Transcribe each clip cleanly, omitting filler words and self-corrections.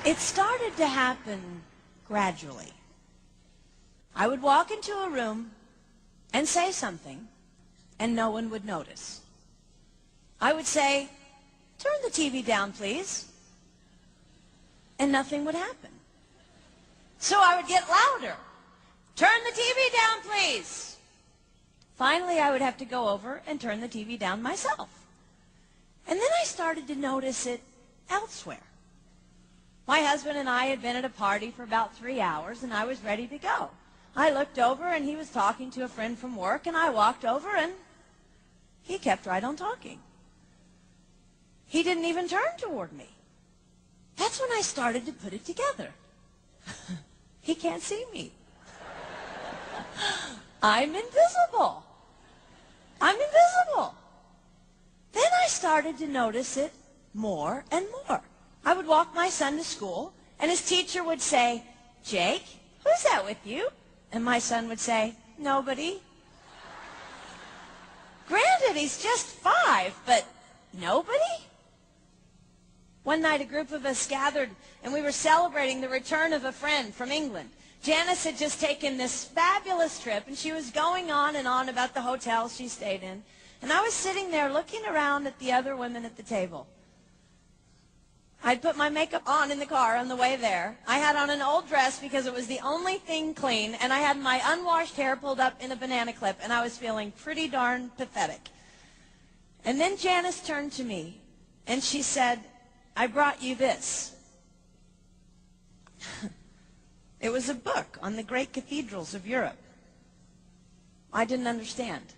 It started to happen gradually. I would walk into a room and say something, and no one would notice. I would say, "Turn the TV down, please," and nothing would happen. So I would get louder. "Turn the TV down, please." Finally, I would have to go over and turn the TV down myself. And then I started to notice it elsewhere. My husband and I had been at a party for about 3 hours, and I was ready to go. I looked over, and he was talking to a friend from work, and I walked over, and he kept right on talking. He didn't even turn toward me. That's when I started to put it together. He can't see me. I'm invisible. I'm invisible. Then I started to notice it more and more. I would walk my son to school, and his teacher would say, "Jake, who's that with you?" And my son would say, "Nobody." Granted, he's just 5, but nobody? One night, a group of us gathered, and we were celebrating the return of a friend from England. Janice had just taken this fabulous trip, and she was going on and on about the hotel she stayed in. And I was sitting there looking around at the other women at the table. I'd put my makeup on in the car on the way there. I had on an old dress because it was the only thing clean, and I had my unwashed hair pulled up in a banana clip, and I was feeling pretty darn pathetic. And then Janice turned to me, and she said, "I brought you this." It was a book on the great cathedrals of Europe. I didn't understand.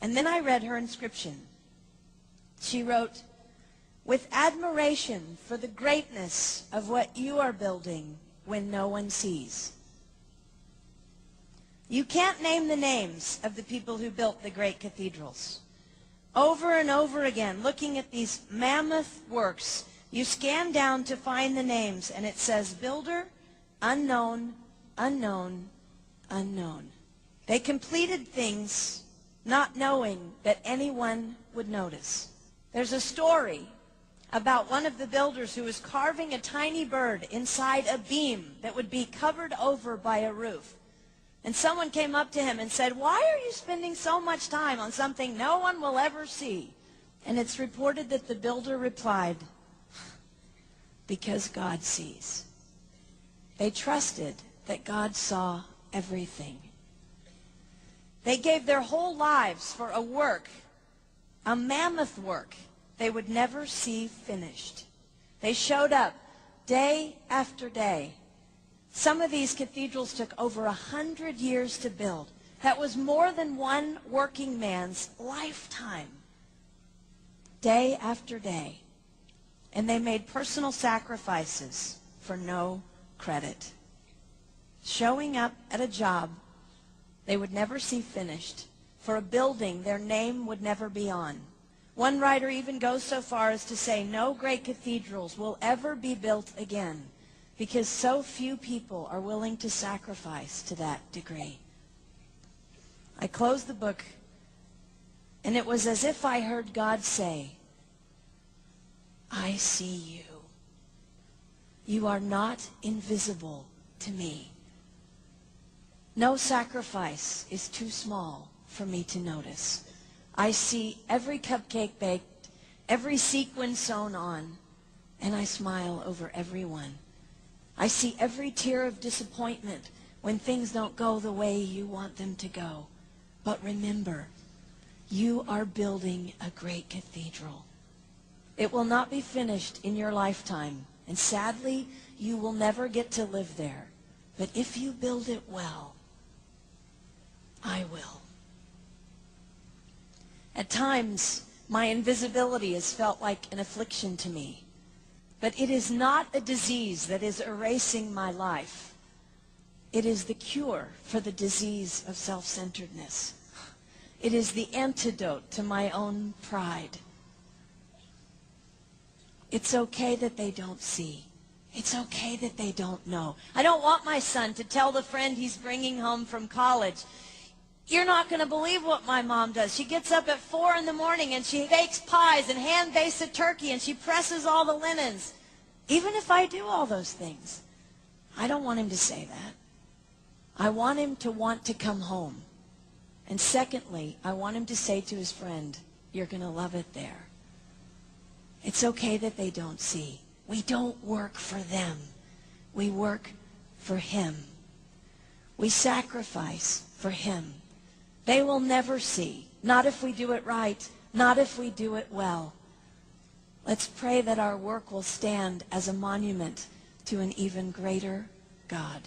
And then I read her inscription. She wrote, "With admiration for the greatness of what you are building when no one sees." You can't name the names of the people who built the great cathedrals. Over and over again, looking at these mammoth works, you scan down to find the names, and it says, "Builder, unknown, unknown, unknown." They completed things not knowing that anyone would notice. There's a story about one of the builders who was carving a tiny bird inside a beam that would be covered over by a roof. And someone came up to him and said, "Why are you spending so much time on something no one will ever see?" And it's reported that the builder replied, "Because God sees." They trusted that God saw everything. They gave their whole lives for a work, a mammoth work, they would never see finished. They showed up day after day. Some of these cathedrals took over 100 years to build. That was more than one working man's lifetime. Day after day. And they made personal sacrifices for no credit. Showing up at a job they would never see finished, for a building their name would never be on. One writer even goes so far as to say no great cathedrals will ever be built again because so few people are willing to sacrifice to that degree. I closed the book, and it was as if I heard God say, "I see you. You are not invisible to me. No sacrifice is too small for me to notice. I see every cupcake baked, every sequin sewn on, and I smile over everyone. I see every tear of disappointment when things don't go the way you want them to go. But remember, you are building a great cathedral. It will not be finished in your lifetime, and sadly, you will never get to live there. But if you build it well, I will." At times, my invisibility has felt like an affliction to me. But it is not a disease that is erasing my life. It is the cure for the disease of self-centeredness. It is the antidote to my own pride. It's okay that they don't see. It's okay that they don't know. I don't want my son to tell the friend he's bringing home from college, "You're not going to believe what my mom does. She gets up at 4 in the morning and she bakes pies and hand-bastes a turkey and she presses all the linens." Even if I do all those things, I don't want him to say that. I want him to want to come home. And secondly, I want him to say to his friend, you're going to love it there. It's okay that they don't see. We don't work for them. We work for him. We sacrifice for him. They will never see. Not if we do it right. Not if we do it well. Let's pray that our work will stand as a monument to an even greater God.